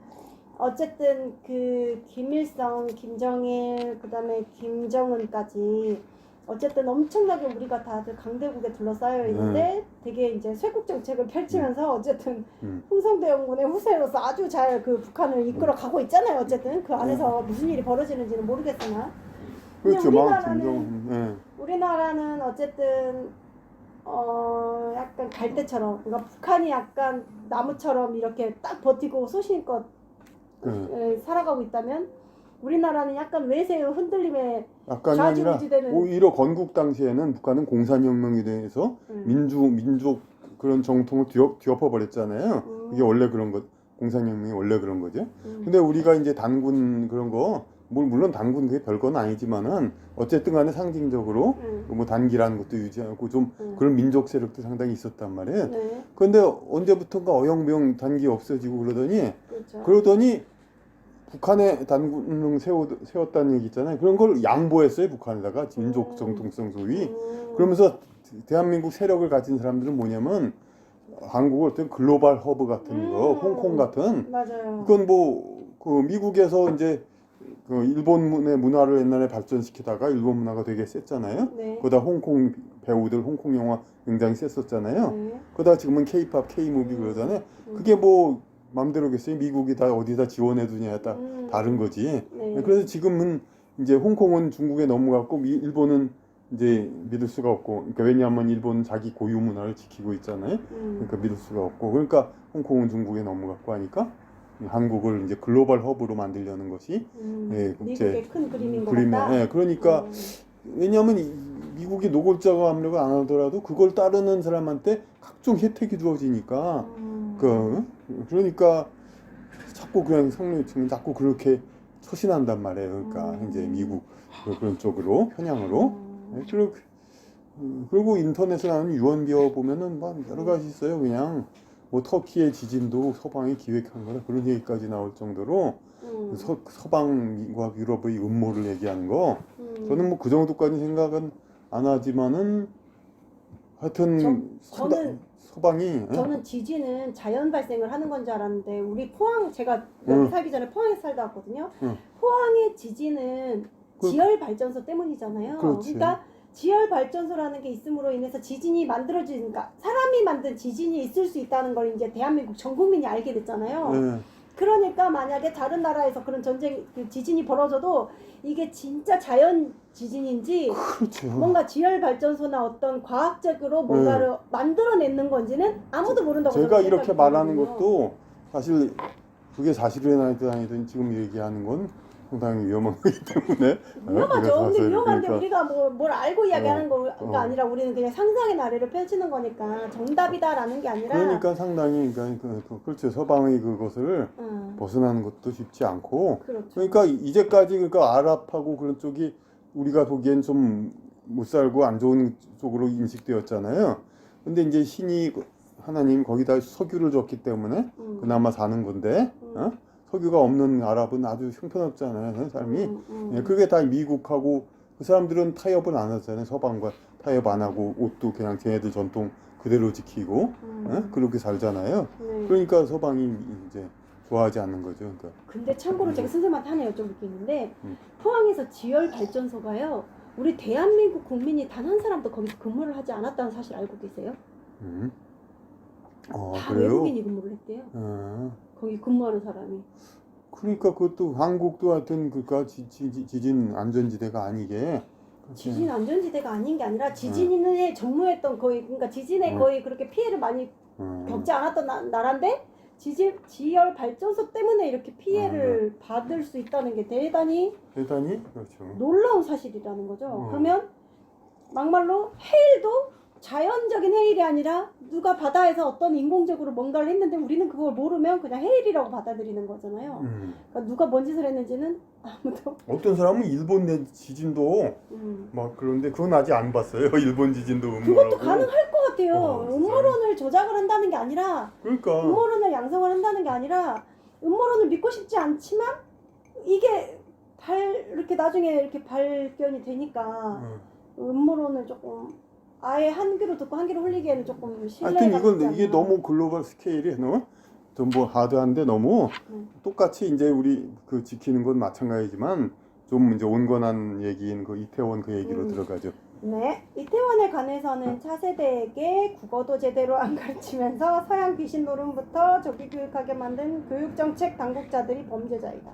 어쨌든 그 김일성, 김정일, 그다음에 김정은까지 어쨌든 엄청나게 우리가 다들 강대국에 둘러싸여 있는데 되게 이제 쇄국 정책을 펼치면서 어쨌든 흥성대원군의 후세로서 아주 잘 그 북한을 이끌어 가고 있잖아요. 어쨌든 그 안에서 무슨 일이 벌어지는지는 모르겠으나 그렇죠. 우리나라는 어쨌든 약간 갈대처럼, 그러니까 북한이 약간 나무처럼 이렇게 딱 버티고 소신껏 살아가고 있다면 우리나라는 약간 외세의 흔들림에 좌지우지되는. 오히려 건국 당시에는 북한은 공산혁명에 대해서 민족 그런 정통을 뒤엎어 버렸잖아요. 이게 원래 그런 것, 공산혁명이 원래 그런 거죠. 근데 우리가 이제 단군 그런 거 물론 단군 그게 별건 아니지만은 어쨌든 간에 상징적으로 뭐 단기라는 것도 유지하고 좀 그런 민족 세력도 상당히 있었단 말이에요. 그런데 언제부턴가 어영부영 단기 없어지고 그러더니 북한에 단군을 세웠다는 얘기 있잖아요. 그런 걸 양보했어요, 북한에다가 민족 정통성 소위. 그러면서 대한민국 세력을 가진 사람들은 뭐냐면 한국을 어떤 글로벌 허브 같은 거, 홍콩 같은. 맞아요. 그건 그 미국에서 이제 그 일본의 문화를 옛날에 발전시키다가 일본 문화가 되게 셌잖아요. 그러다 홍콩 배우들, 홍콩 영화 굉장히 셌었잖아요. 그러다 지금은 K-팝, K-무비 그러잖아요. 그게 뭐 맘대로겠어요. 미국이 다 어디다 지원해 두냐에 따라 다른 거지. 그래서 지금은 이제 홍콩은 중국에 넘어갔고 일본은 이제 믿을 수가 없고, 그러니까 왜냐하면 일본은 자기 고유 문화를 지키고 있잖아요. 그러니까 믿을 수가 없고, 그러니까 홍콩은 중국에 넘어갔고 하니까 한국을 이제 글로벌 허브로 만들려는 것이 미국의 큰 그림인 것 같다. 그러니까 왜냐하면 미국이 노골적으로 압력을 안 하더라도 그걸 따르는 사람한테 각종 혜택이 주어지니까 그러니까 자꾸 그냥 상류층은 자꾸 그렇게 처신한단 말이에요. 그러니까 이제 미국 그런 쪽으로 편향으로. 그리고 인터넷에 나오는 유언비어 보면은 막 여러 가지 있어요. 그냥 뭐 터키의 지진도 서방이 기획한 거라 그런 얘기까지 나올 정도로 서방과 유럽의 음모를 얘기하는 거. 저는 뭐 그 정도까지 생각은 안 하지만은 하여튼 서방이 저는 지진은 자연 발생을 하는 건 줄 알았는데 우리 포항 제가 여기 살기 전에 포항에 살다 왔거든요. 포항의 지진은 지열 발전소 때문이잖아요. 그렇지. 그러니까 지열 발전소라는 게 있음으로 인해서 지진이 만들어지니까 사람이 만든 지진이 있을 수 있다는 걸 이제 대한민국 전 국민이 알게 됐잖아요. 네. 그러니까 만약에 다른 나라에서 그런 지진이 벌어져도 이게 진짜 자연 지진인지 그렇죠. 뭔가 지열 발전소나 어떤 과학적으로 뭔가를 만들어내는 건지는 아무도 모른다고 제가 이렇게 말하는 것도 사실 그게 사실이나 아니든 지금 얘기하는 건 상당히 위험한 거기 때문에 위험하죠. 근데 위험한데 그러니까, 우리가 뭘 알고 이야기하는 거가 아니라 우리는 그냥 상상의 나래를 펼치는 거니까 정답이다라는 게 아니라 그러니까 상당히 그렇죠. 서방의 그것을 벗어나는 것도 쉽지 않고 그렇죠. 그러니까 이제까지 그러니까 아랍하고 그런 쪽이 우리가 보기엔 좀 못 살고 안 좋은 쪽으로 인식되었잖아요. 근데 이제 신이 하나님 거기다 석유를 줬기 때문에 그나마 사는 건데 석유가 없는 아랍은 아주 형편없잖아요, 삶이. 예, 그게 다 미국하고 그 사람들은 타협을 안 하잖아요. 서방과 타협 안 하고 옷도 그냥 걔네들 전통 그대로 지키고 그렇게 살잖아요. 그러니까 서방이 이제 좋아하지 않는 거죠. 그러니까. 근데 참고로 제가 선생님한테 하나 여쭤볼 게 있는데 포항에서 지열 발전소가요. 우리 대한민국 국민이 단 한 사람도 거기서 근무를 하지 않았다는 사실 알고 계세요? 다 그래요? 외국인이 근무를 했대요. 거기 근무하는 사람이. 그러니까 그것도 한국도 하여튼 그니까 지진 안전지대가 아니게. 지진 안전지대가 아닌 게 아니라 지진에 전무했던 거의 그러니까 지진에 거의 그렇게 피해를 많이 겪지 않았던 나라인데 지열 발전소 때문에 이렇게 피해를 받을 수 있다는 게 대단히 그렇죠. 놀라운 사실이라는 거죠. 그러면 막말로 해일도 자연적인 해일이 아니라 누가 바다에서 어떤 인공적으로 뭔가를 했는데 우리는 그걸 모르면 그냥 해일이라고 받아들이는 거잖아요. 그러니까 누가 뭔 짓을 했는지는 아무도. 어떤 사람은 일본 내 지진도 막 그런데 그건 아직 안 봤어요. 일본 지진도 음모라고. 그것도 가능할 것 같아요. 음모론을 조작을 한다는 게 아니라 그러니까 음모론을 양성을 한다는 게 아니라 음모론을 믿고 싶지 않지만 이게 이렇게 나중에 이렇게 발견이 되니까 음모론을 조금 아예 한 귀로 듣고 한 귀로 흘리기에는 조금 신뢰가 하여튼 가지 않나. 이게 너무 글로벌 스케일이 좀뭐 하드한데 너무 똑같이 이제 우리 그 지키는 건 마찬가지지만 좀 이제 온건한 얘기인 그 이태원 그 얘기로 들어가죠. 네, 이태원에 관해서는 차세대에게 국어도 제대로 안 가르치면서 서양 귀신 노름부터 조기 교육하게 만든 교육정책 당국자들이 범죄자이다.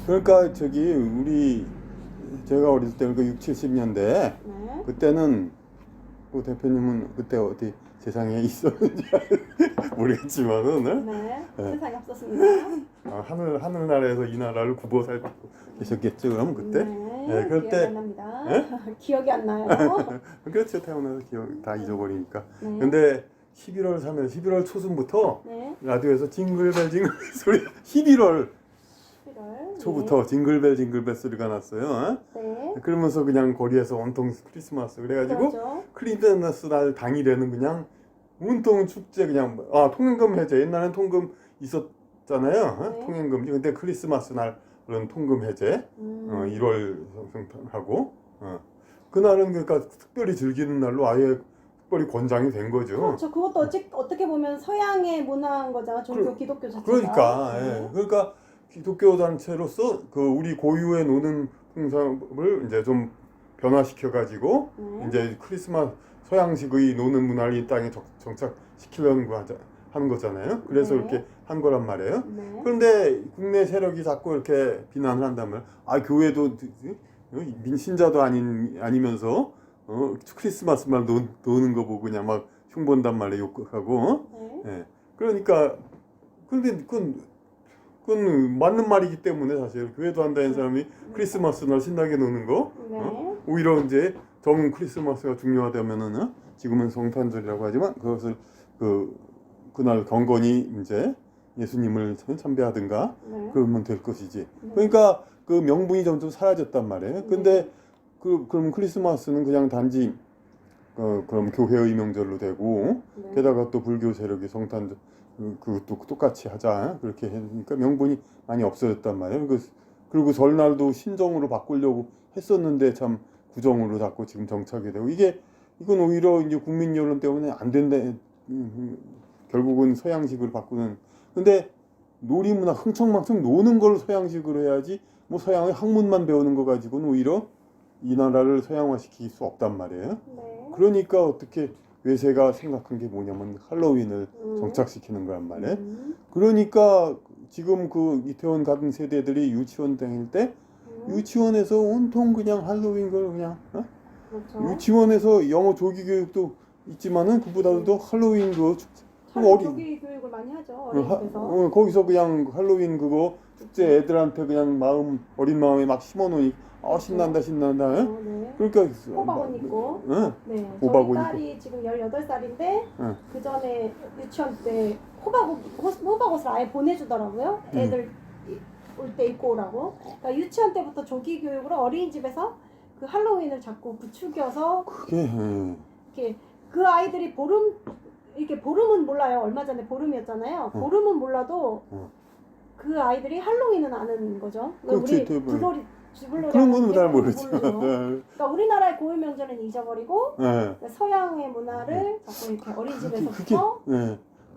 그러니까 제가 어릴 때 그 60, 70년대 그때는 그 대표님은 그때 어디 세상에 있었는지 모르겠지만은 세상에 없었습니다. 하늘나라에서 이 나라를 굽어 살고 계셨겠죠. 그럼 그때 기억이 안 납니다. 기억이 안 나요. 그렇죠. 태어나서 기억 다 잊어버리니까. 근데 11월 초순부터 라디오에서 징글벨 소리 11월 초부터 징글벨 소리가 났어요. 그러면서 그냥 거리에서 온통 크리스마스 그래가지고 그렇죠. 크리스마스 날 당일에는 그냥 온통 축제 그냥 통행금 해제 옛날엔 통금 있었잖아요. 통행금지 근데 크리스마스 날은 통금 해제 1월 하고 그날은 그러니까 특별히 즐기는 날로 아예 특별히 권장이 된 거죠. 그렇죠. 그것도 어떻게 보면 서양의 문화인 거잖아. 종교 기독교 자체가. 그러니까 그러니까 기독교 단체로서 그 우리 고유의 노는 풍습을 이제 좀 변화시켜 가지고 이제 크리스마스 서양식의 노는 문화를 이 땅에 정착시키려는 하는 거잖아요. 그래서 이렇게 한 거란 말이에요. 그런데 국내 세력이 자꾸 이렇게 비난을 한다면 교회도 신자도 아니면서 크리스마스만 노는 거 보고 그냥 막 흉본단 말이에요. 욕하고. 그러니까 근데 그건 맞는 말이기 때문에 사실 교회도 한다는 사람이 크리스마스 날 신나게 노는 거 오히려 이제 정 크리스마스가 중요하다면은 지금은 성탄절이라고 하지만 그것을 그날 경건히 이제 예수님을 참배하든가 네. 그러면 될 것이지. 네. 그러니까 그 명분이 점점 사라졌단 말이에요. 근데 그럼 크리스마스는 그냥 단지 그럼 교회의 명절로 되고 네. 게다가 또 불교 세력이 성탄 그것도 똑같이 하자 그렇게 하니까 명분이 많이 없어졌단 말이에요. 그리고 설날도 신정으로 바꾸려고 했었는데 참 구정으로 자꾸 지금 정착이 되고 이건 오히려 이제 국민 여론 때문에 안 된다. 결국은 서양식으로 바꾸는. 근데 놀이문화 흥청망청 노는 걸 서양식으로 해야지 뭐 서양의 학문만 배우는 거 가지고는 오히려 이 나라를 서양화시킬 수 없단 말이에요. 네. 그러니까 어떻게 외세가 생각한 게 뭐냐면 할로윈을 정착시키는 거란 말이에요. 그러니까 지금 그 이태원 같은 세대들이 유치원 다닐 때 유치원에서 온통 그냥 할로윈 걸 그냥 그렇죠. 유치원에서 영어 조기 교육도 있지만은 그보다도 할로윈 그 조기 교육을 많이 하죠. 어린이집에서. 거기서 그냥 할로윈 그거 축제 애들한테 그냥 어린 마음에 막 심어놓으니 신난다. 네. 그러니까 호박옷 입고. 네. 호박옷 저희 딸이 지금 18살인데 응. 그 전에 유치원 때 호박옷을 아예 보내주더라고요. 애들 올 때 입고 오라고. 그러니까 유치원 때부터 조기 교육으로 어린이집에서 그 할로윈을 자꾸 부추겨서 그게 이렇게 그 아이들이 보름은 몰라요. 얼마 전에 보름이었잖아요. 보름은 몰라도 그 아이들이 할로윈은 아는 거죠. 그렇지, 우리 주불놀이 그런 거는 잘 모르죠. 그러니까 우리나라의 고유 명절은 잊어버리고 그러니까 서양의 문화를 자꾸 이렇게 어린이집에서부터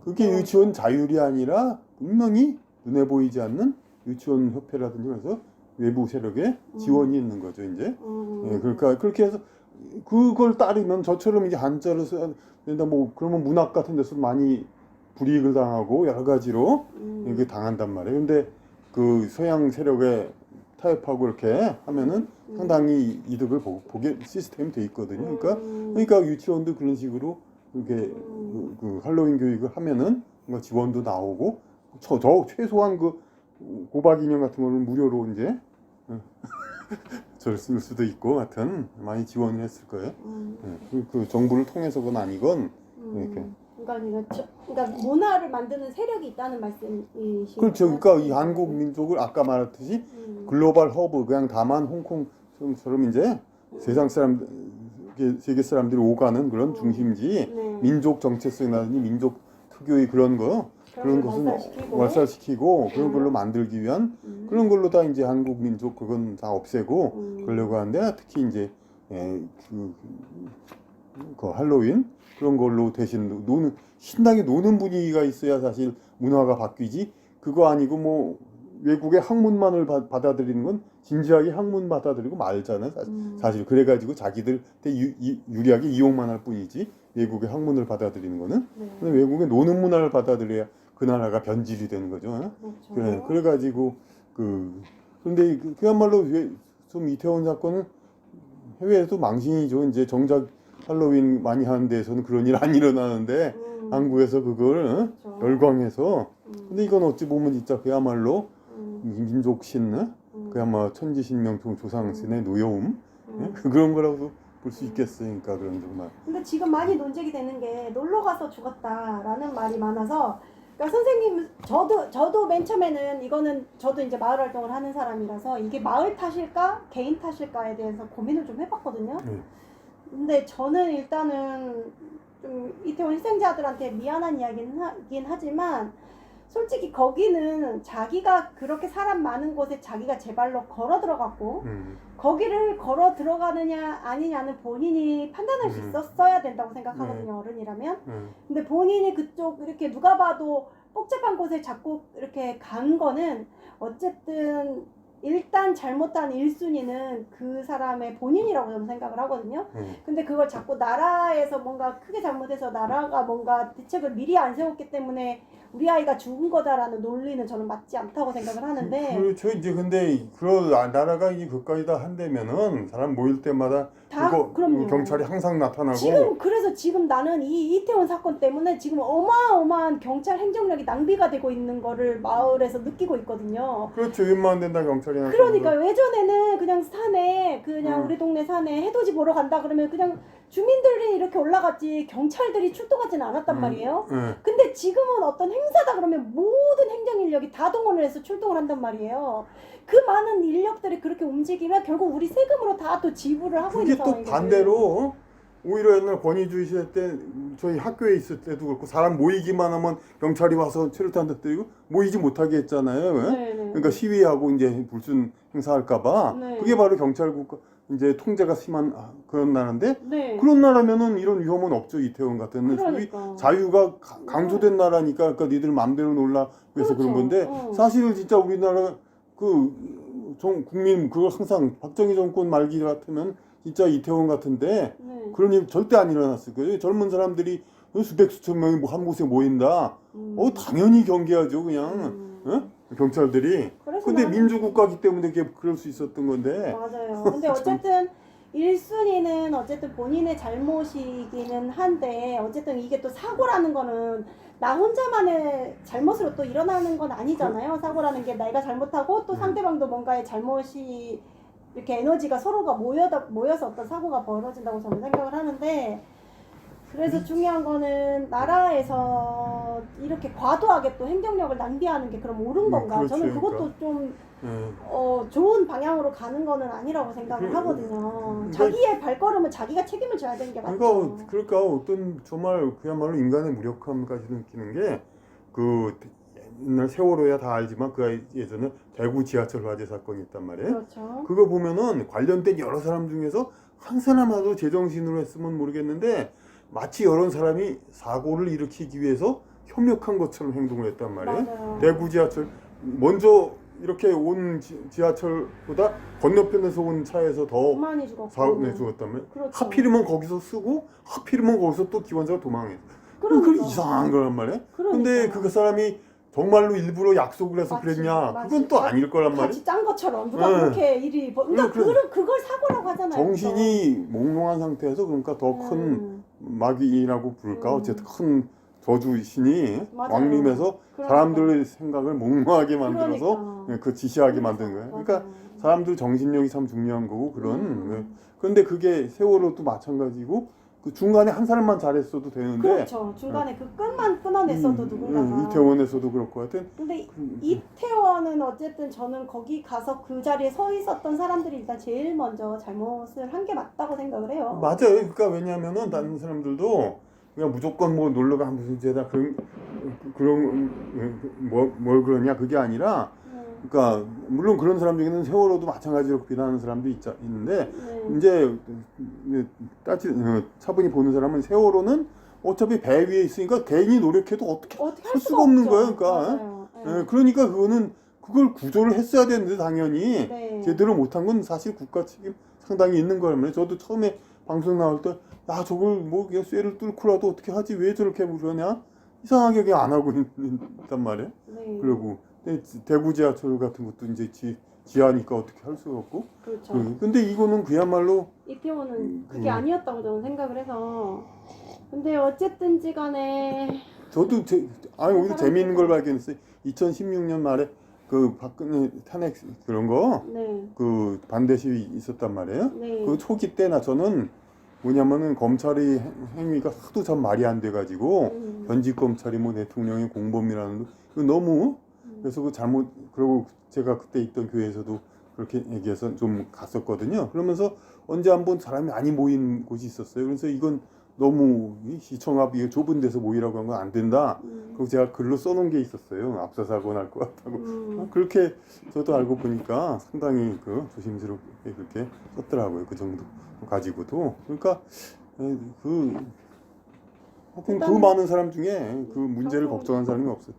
그게 유치원 자율이 아니라 분명히 눈에 보이지 않는 유치원 협회라든지 그래서 외부 세력의 지원이 있는 거죠 이제. 그러니까 그렇게 해서 그걸 따르면 저처럼 이제 한자를 써야 된다 뭐 그러면 문학 같은 데서 많이 불이익을 당하고 여러 가지로 이게 당한단 말이에요. 근데 그 서양 세력에 타협하고 이렇게 하면은 상당히 이득을 보게 시스템이 돼 있거든요. 그러니까 유치원도 그런 식으로 이렇게 그 할로윈 교육을 하면은 뭔가 지원도 나오고 저 최소한 그 호박 인형 같은 거는 무료로 이제 저를 쓸 수도 있고 하여튼 많이 지원을 했을 거예요. 그 정부를 통해서건 아니건 이렇게. 그러니까 문화를 만드는 세력이 있다는 말씀이시죠? 그렇죠. 그러니까 이 한국 민족을 아까 말했듯이 글로벌 허브 그냥 다만 홍콩처럼 이제 세상 세계 사람들이 오가는 그런 중심지 민족 정체성이라든지 민족 특유의 그런 것은 왈살시키고 그런 걸로 만들기 위한 그런 걸로 다 이제 한국 민족 그건 다 없애고 그러려고 하는데 특히 이제 그 할로윈 그런 걸로 대신 신나게 노는 분위기가 있어야 사실 문화가 바뀌지. 그거 아니고 뭐 외국의 학문만을 받아들이는 건 진지하게 학문 받아들이고 말잖아요. 사실 그래가지고 자기들 유리하게 이용만 할 뿐이지 외국의 학문을 받아들이는 거는. 근데 외국의 노는 문화를 받아들여야 그 나라가 변질이 되는 거죠. 그렇죠. 그래가지고 그런데 그야말로 좀 이태원 사건은 해외에도 망신이죠. 이제 정작 할로윈 많이 하는 데에서는 그런 일 안 일어나는데 한국에서 그걸 그렇죠. 열광해서 근데 이건 어찌 보면 진짜 그야말로 민족신 그야말로 천지신명종 조상신의 노여움 그런 거라고 볼 수 있겠어요. 그러니까 그런 정말. 근데 지금 많이 논쟁이 되는 게 놀러 가서 죽었다라는 말이 많아서 그러니까 선생님 저도 맨 처음에는 이거는 저도 이제 마을 활동을 하는 사람이라서 이게 마을 탓일까 개인 탓일까에 대해서 고민을 좀 해봤거든요. 근데 저는 일단은 좀 이태원 희생자들한테 미안한 이야기긴 하지만 솔직히 거기는 자기가 그렇게 사람 많은 곳에 자기가 제 발로 걸어 들어갔고 거기를 걸어 들어가느냐 아니냐는 본인이 판단할 수 있었어야 된다고 생각하거든요. 어른이라면. 근데 본인이 그쪽 이렇게 누가 봐도 복잡한 곳에 자꾸 이렇게 간 거는 어쨌든 일단 잘못한 1순위는 그 사람의 본인이라고 저는 생각을 하거든요. 근데 그걸 자꾸 나라에서 뭔가 크게 잘못해서 나라가 뭔가 대책을 미리 안 세웠기 때문에 우리 아이가 죽은 거다라는 논리는 저는 맞지 않다고 생각을 하는데. 그렇죠. 이제 근데 그런 나라가 이제 그까지 다 한다면은 사람 모일 때마다 그럼요. 경찰이 항상 나타나고. 그래서 지금 나는 이 이태원 사건 때문에 지금 어마어마한 경찰 행정력이 낭비가 되고 있는 거를 마을에서 느끼고 있거든요. 그렇죠. 웬만한 데다 경찰이 나타나고. 그러니까 예전에는 그냥 산에 우리 동네 산에 해돋이 보러 간다 그러면 그냥 주민들이 이렇게 올라갔지 경찰들이 출동하지는 않았단 말이에요. 네. 근데 지금은 어떤 행사다 그러면 모든 행정 인력이 다 동원을 해서 출동을 한단 말이에요. 그 많은 인력들이 그렇게 움직이면 결국 우리 세금으로 다 또 지불을 하고 있는 그게 또 상황이거든요. 반대로 오히려 옛날 권위주의 시대 때 저희 학교에 있을 때도 그렇고 사람 모이기만 하면 경찰이 와서 체류탄 터뜨리고 모이지 못하게 했잖아요. 왜? 네네. 그러니까 시위하고 이제 불순 행사할까봐 네. 그게 바로 경찰국 이제 통제가 심한 그런 나라인데 네. 그런 나라면은 이런 위험은 없죠. 이태원 같은 그러니까. 자유가 강조된 나라니까 그러니까 니들 마음대로 놀라 그래서 그런 그렇죠. 건데 사실 진짜 우리나라 국민 그걸 항상 박정희 정권 말기 같으면 진짜 이태원 같은데 네. 그런 일 절대 안 일어났을 거예요. 젊은 사람들이 수백 수천 명이 한 곳에 모인다. 당연히 경계하죠, 그냥. 경찰들이. 그래서 근데 나는- 민주국가기 때문에 그럴 수 있었던 건데. 맞아요. 근데 어쨌든 1순위는 어쨌든 본인의 잘못이기는 한데 어쨌든 이게 또 사고라는 거는 나 혼자만의 잘못으로 또 일어나는 건 아니잖아요. 사고라는 게 내가 잘못하고 또 상대방도 뭔가의 잘못이 이렇게 에너지가 서로가 모여서 어떤 사고가 벌어진다고 저는 생각을 하는데 그래서 중요한 거는 나라에서 이렇게 과도하게 또 행정력을 낭비하는 게 그럼 옳은 건가? 그렇죠, 저는 그것도 그러니까. 좀 예. 좋은 방향으로 가는 거는 아니라고 생각을 하거든요. 자기의 발걸음은 자기가 책임을 져야 되는 게 맞죠. 그러니까 어떤 정말 그야말로 인간의 무력함까지 느끼는 게 그 옛날 세월호야 다 알지만 그 예전에 대구 지하철 화재 사건이 있단 말이에요. 그렇죠. 그거 보면은 관련된 여러 사람 중에서 한 사람이라도 제정신으로 했으면 모르겠는데 마치 여러 사람이 사고를 일으키기 위해서 협력한 것처럼 행동을 했단 말이에요. 맞아요. 대구 지하철 먼저 이렇게 온 지하철보다 건너편에서 온 차에서 더 많이 죽었고. 죽었단 말이에요. 그렇죠. 하필이면 거기서 쓰고 하필이면 거기서 또 기관차가 도망했어. 그러니까. 그게 이상한 거란 말이에요. 근데 그러니까요. 그 사람이 정말로 일부러 약속을 해서 마치, 그랬냐? 마치 그건 또 아닐 거란 말이에요. 같이 짠 것처럼 누가 네. 그렇게 일이 그러니까 그래. 그걸 사고라고 하잖아요. 정신이 몽롱한 상태에서 그러니까 더 큰 마귀라고 부를까 어쨌든 큰 저주신이 맞아요. 왕림해서 그러니까. 사람들의 생각을 몽롱하게 만들어서 그러니까. 그 지시하게 만드는 거예요. 그러니까 맞아요. 사람들 정신력이 참 중요한 거고 그런. 그런데 그게 세월호도 마찬가지고 그 중간에 한 사람만 잘했어도 되는데. 그렇죠. 중간에 그 끈만 끊어냈어도 누군가가. 이태원에서도 그렇고 하여튼. 근데 이태원은 어쨌든 저는 거기 가서 그 자리에 서 있었던 사람들이 일단 제일 먼저 잘못을 한 게 맞다고 생각을 해요. 맞아요. 그러니까 왜냐하면은 다른 사람들도 그냥 무조건 뭐 놀러가 무슨 죄다 그런 뭘 그러냐 그게 아니라 그러니까 물론 그런 사람 중에는 세월호도 마찬가지로 비난하는 사람도 있는데 이제 차분히 보는 사람은 세월호는 어차피 배 위에 있으니까 괜히 노력해도 어떻게 할 수가 없는 거예요. 그러니까 그러니까 그거는 그걸 구조를 했어야 되는데 당연히 제대로 못한 건 사실 국가 책임 상당히 있는 거라면 저도 처음에 방송 나올 때 야 저걸 뭐 그냥 쇠를 뚫고라도 어떻게 하지 왜 저렇게 그러냐 이상하게 그냥 안 하고 있단 말이에요. 그리고 대구 지하철 같은 것도 이제 지하니까 어떻게 할 수가 없고. 그렇죠. 근데 이거는 그야말로 이태원은 그게 아니었다고 저는 생각을 해서. 근데 어쨌든지 간에 저도 오히려 재미있는 걸 발견했어요. 2016년 말에 그 박근혜 탄핵 그런 거 그 반대 시위 있었단 말이에요. 그 초기 때나 저는 뭐냐면은 검찰이 행위가 하도 참 말이 안 돼가지고 현직 검찰이 뭐 대통령의 공범이라는 거 너무 그래서 그 그리고 제가 그때 있던 교회에서도 그렇게 얘기해서 좀 갔었거든요. 그러면서 언제 한번 사람이 많이 모인 곳이 있었어요. 그래서 이건 너무 시청 앞 좁은 데서 모이라고 한 건 안 된다. 그리고 제가 글로 써놓은 게 있었어요. 압사 사고 날 것 같다고. 그렇게 저도 알고 보니까 상당히 조심스럽게 그렇게 썼더라고요. 그 정도 가지고도. 그러니까 하여튼 그 많은 사람 중에 그 문제를 걱정한 사람이 없어요.